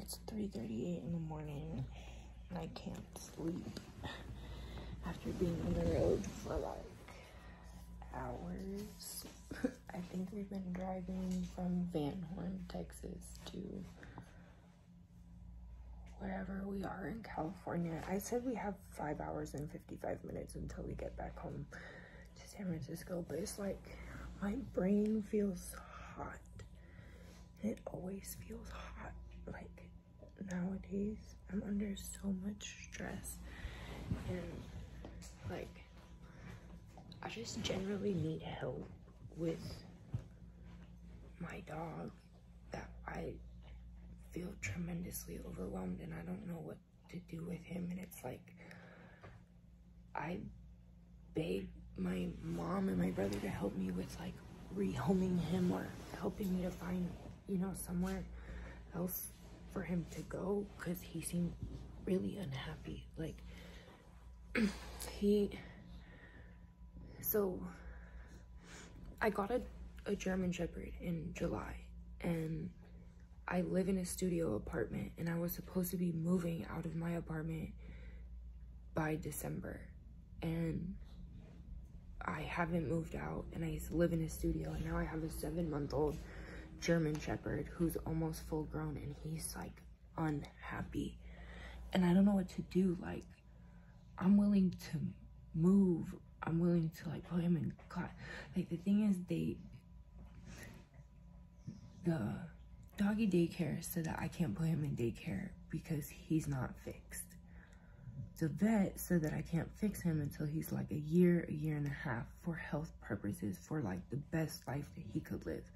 It's 3:38 in the morning and I can't sleep after being on the road for like hours. I think we've been driving from Van Horn, Texas to wherever we are in California. I said we have 5 hours and 55 minutes until we get back home to San Francisco, but it's like my brain feels hot. It always feels hot. Like nowadays, I'm under so much stress and like I just generally need help with my dog, that I feel tremendously overwhelmed and I don't know what to do with him. And it's like I begged my mom and my brother to help me with like rehoming him or helping me to find, you know, somewhere else for him to go, because he seemed really unhappy. Like so I got a German Shepherd in July, and I live in a studio apartment, and I was supposed to be moving out of my apartment by December, and I haven't moved out, and I used to live in a studio, and now I have a 7-month-old German Shepherd who's almost full grown, and he's like unhappy, and I don't know what to do. Like, I'm willing to move, I'm willing to like put him in class. Like, the thing is, the doggy daycare said that I can't put him in daycare because he's not fixed. The vet said that I can't fix him until he's like a year and a half, for health purposes, for like the best life that he could live.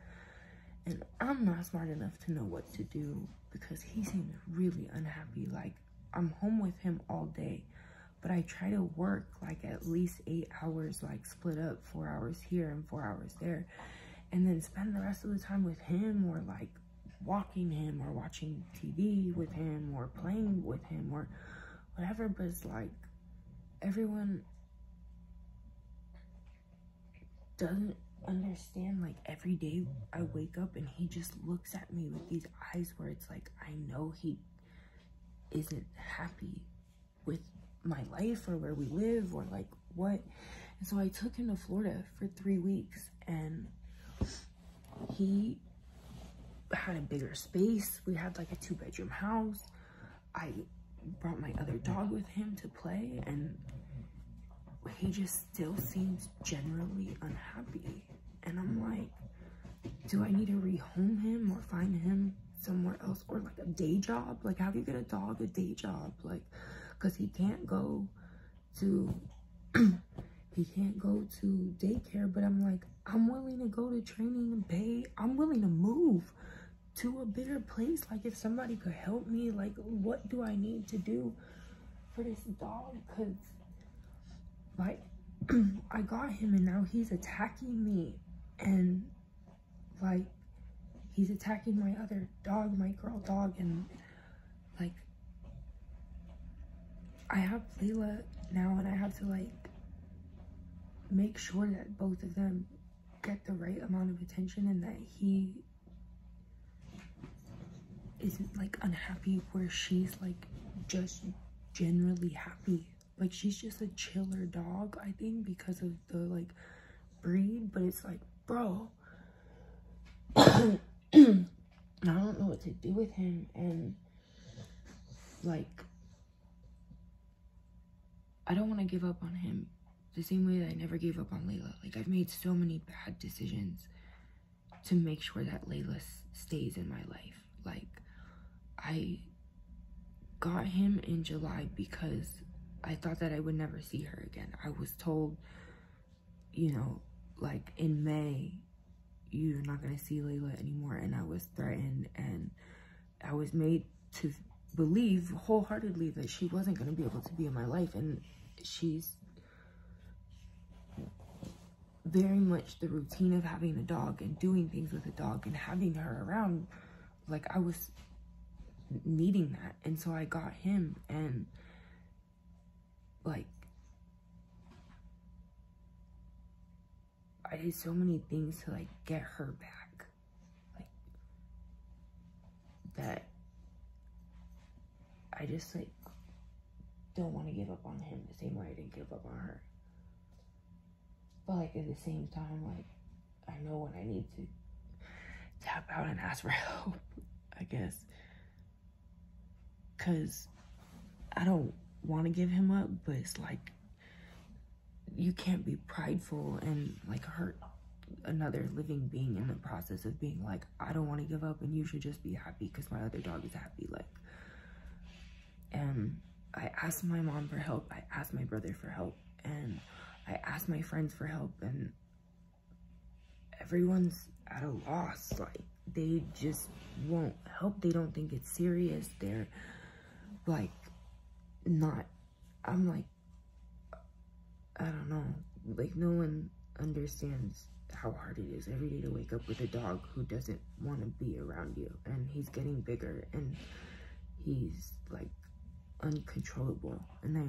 And I'm not smart enough to know what to do because he seems really unhappy. Like, I'm home with him all day, but I try to work like at least 8 hours, like split up 4 hours here and 4 hours there, and then spend the rest of the time with him, or like walking him, or watching TV with him, or playing with him, or whatever. But it's like everyone doesn't understand. Like, every day I wake up and he just looks at me with these eyes where it's like, I know he isn't happy with my life or where we live or like what. And so I took him to Florida for 3 weeks, and he had a bigger space. We had like a 2-bedroom house. I brought my other dog with him to play, and he just still seems generally unhappy. And I'm like, do I need to rehome him or find him somewhere else, or like a day job? Like, how do you get a dog a day job? Like, because he can't go to daycare. But I'm like, I'm willing to go to training and pay. I'm willing to move to a bigger place. Like, if somebody could help me, like, what do I need to do for this dog? Because like I got him and now he's attacking me, and like he's attacking my other dog, my girl dog. And like, I have Layla now, and I have to like make sure that both of them get the right amount of attention, and that he isn't like unhappy where she's like just generally happy. Like, she's just a chiller dog, I think, because of the like breed. But it's like, bro, I don't know what to do with him. And like, I don't want to give up on him the same way that I never gave up on Layla. Like, I've made so many bad decisions to make sure that Layla stays in my life. Like, I got him in July because I thought that I would never see her again. I was told, you know, like, in May, you're not going to see Layla anymore. And I was threatened, and I was made to believe wholeheartedly that she wasn't going to be able to be in my life. And she's very much the routine of having a dog and doing things with a dog and having her around. Like, I was needing that. And so I got him, and like, I did so many things to like get her back, like, that I just like don't want to give up on him the same way I didn't give up on her. But like at the same time, like I know when I need to tap out and ask for help, I guess. Cause I don't want to give him up, but it's like you can't be prideful and like hurt another living being in the process of being like, I don't want to give up and you should just be happy because my other dog is happy. Like, and I asked my mom for help, I asked my brother for help, and I asked my friends for help, and everyone's at a loss. Like, they just won't help. They don't think it's serious. They're like not, I'm like, I don't know, like no one understands how hard it is every day to wake up with a dog who doesn't want to be around you, and he's getting bigger and he's like uncontrollable, and I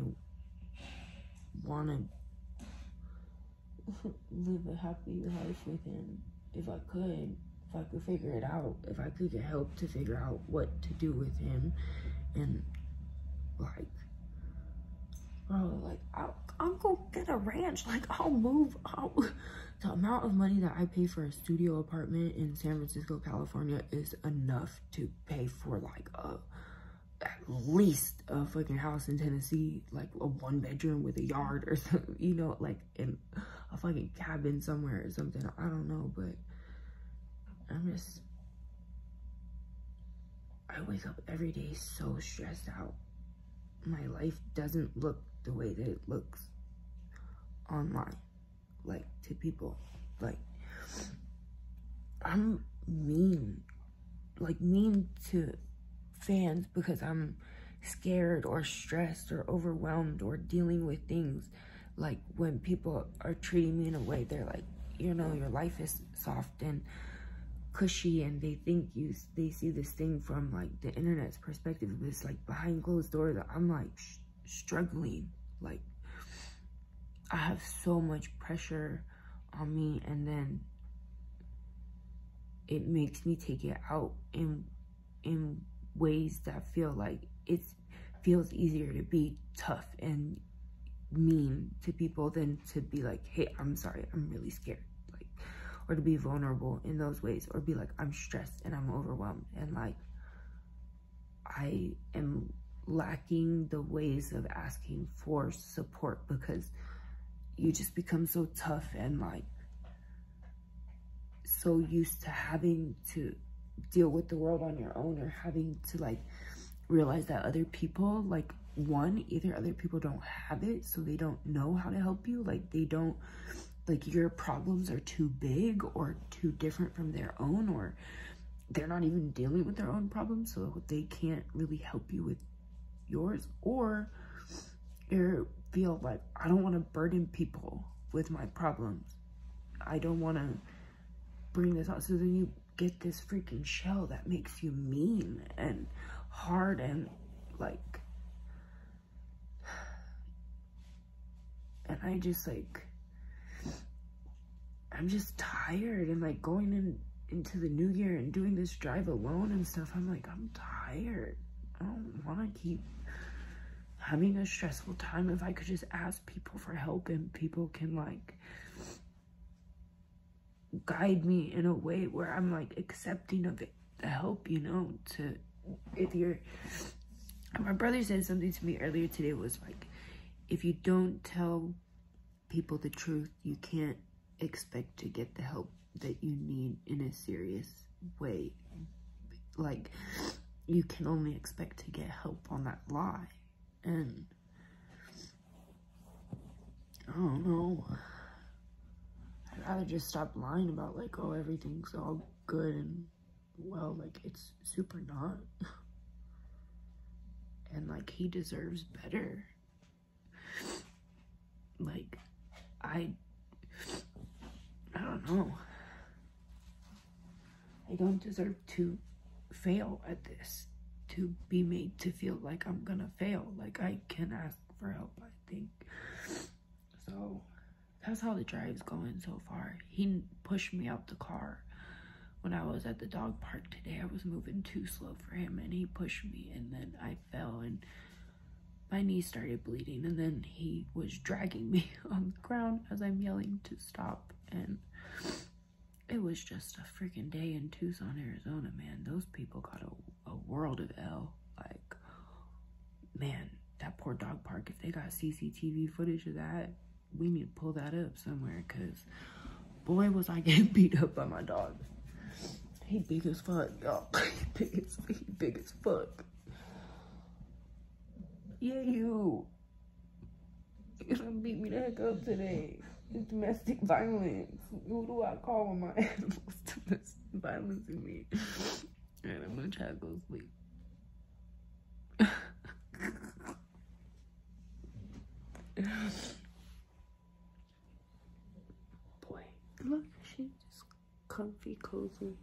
want to live a happy life with him if I could figure it out, if I could get help to figure out what to do with him. And like, bro, like I'll go get a ranch. Like I'll move out. The amount of money that I pay for a studio apartment in San Francisco, California is enough to pay for like at least a fucking house in Tennessee, like a 1-bedroom with a yard or something, you know, like in a fucking cabin somewhere or something. I don't know, but I wake up every day so stressed out. My life doesn't look the way that it looks online, like to people. Like I'm mean to fans because I'm scared or stressed or overwhelmed or dealing with things. Like when people are treating me in a way, they're like, you know, your life is soft and cushy, and they think they see this thing from like the internet's perspective, but it's like behind closed doors. I'm like struggling. Like I have so much pressure on me, and then it makes me take it out in ways that feel like it feels easier to be tough and mean to people than to be like, hey, I'm sorry, I'm really scared. Like, or to be vulnerable in those ways, or be like, I'm stressed and I'm overwhelmed, and like I am lacking the ways of asking for support because you just become so tough and like so used to having to deal with the world on your own, or having to like realize that other people, like either other people don't have it, so they don't know how to help you, like they don't, like your problems are too big or too different from their own, or they're not even dealing with their own problems, so they can't really help you with yours. Or you feel like, I don't want to burden people with my problems, I don't want to bring this out, so then you get this freaking shell that makes you mean and hard, and like, and I just like, I'm just tired, and like going into the new year and doing this drive alone and stuff, I'm like, I'm tired. I don't want to keep having a stressful time. If I could just ask people for help, and people can like guide me in a way where I'm like accepting of it, the help, you know, to, if you're, my brother said something to me earlier today, was like, if you don't tell people the truth, you can't expect to get the help that you need in a serious way. Like, you can only expect to get help on that lie. And I don't know, I'd rather just stop lying about like, oh, everything's all good and well, like it's super not. And like, he deserves better. Like, I don't know, I don't deserve to fail at this, to be made to feel like I'm gonna fail. Like, I can ask for help, I think. So that's how the drive's going so far. He pushed me out the car when I was at the dog park today, I was moving too slow for him and he pushed me and then I fell and my knee started bleeding and then he was dragging me on the ground as I'm yelling to stop. And it was just a freaking day in Tucson, Arizona, man. Those people got a world of L. Like, man, that poor dog park, if they got CCTV footage of that, we need to pull that up somewhere because boy was I getting beat up by my dog. He big as fuck, y'all. He big as fuck. Yeah, you done beat me the heck up today. It's domestic violence. Who do I call when my animals domestic violence in me? And I'm gonna try to go to sleep. Boy, look, she's just comfy, cozy.